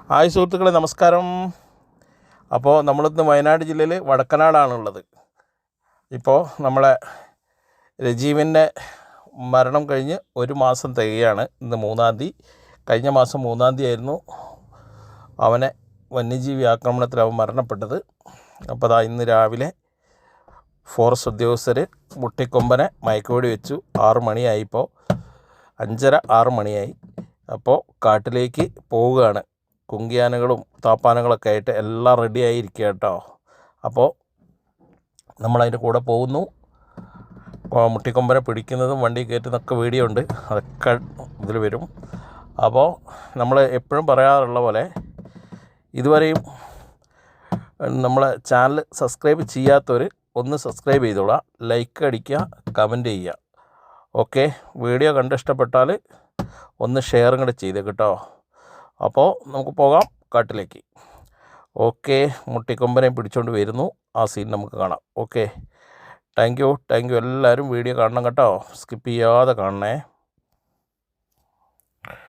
Hi സുഹൃത്തുക്കളെ, നമസ്കാരം. അപ്പോൾ നമ്മളിന്ന് വയനാട് ജില്ലയിൽ വടക്കനാടാണുള്ളത്. ഇപ്പോൾ നമ്മളെ രജീവിൻ്റെ മരണം കഴിഞ്ഞ് ഒരു മാസം തികയാണ്. ഇന്ന് 3-ാം തീയതി. കഴിഞ്ഞ മാസം 3-ാം തീയതി ആയിരുന്നു അവനെ വന്യജീവി ആക്രമണത്തിൽ അവൻ മരണപ്പെട്ടത്. അപ്പോൾ അതാ ഇന്ന് രാവിലെ ഫോറസ്റ്റ് ഉദ്യോഗസ്ഥർ മുട്ടിക്കൊമ്പനെ മയക്കുവെടി വെച്ചു. 6 മണിയായിപ്പോൾ, 5:30-6 മണിയായി. അപ്പോൾ കാട്ടിലേക്ക് പോവുകയാണ്. കുങ്കിയാനകളും താപ്പാനകളൊക്കെ ആയിട്ട് എല്ലാം റെഡി ആയിരിക്കുക കേട്ടോ. അപ്പോൾ നമ്മളതിൻ്റെ കൂടെ പോകുന്നു. മുട്ടിക്കൊമ്പനെ പിടിക്കുന്നതും വണ്ടി കയറ്റുന്നതൊക്കെ വീഡിയോ ഉണ്ട്, അതൊക്കെ ഇതിൽ വരും. അപ്പോൾ നമ്മൾ എപ്പോഴും പറയാറുള്ള പോലെ ഇതുവരെയും നമ്മളെ ചാനൽ സബ്സ്ക്രൈബ് ചെയ്യാത്തവർ ഒന്ന് സബ്സ്ക്രൈബ് ചെയ്തോളാം, ലൈക്ക് അടിക്കുക, കമൻറ്റ് ചെയ്യുക. ഓക്കെ, വീഡിയോ കണ്ട് ഇഷ്ടപ്പെട്ടാൽ ഒന്ന് ഷെയറും കൂടെ ചെയ്തേ കേട്ടോ. അപ്പോൾ നമുക്ക് പോകാം കാട്ടിലേക്ക്. ഓക്കെ, മുട്ടിക്കൊമ്പനെ പിടിച്ചുകൊണ്ട് വരുന്നു. ആ സീൻ നമുക്ക് കാണാം. Okay, thank you. എല്ലാവരും വീഡിയോ കാണണം കേട്ടോ, സ്കിപ്പ് ചെയ്യാതെ കാണണേ.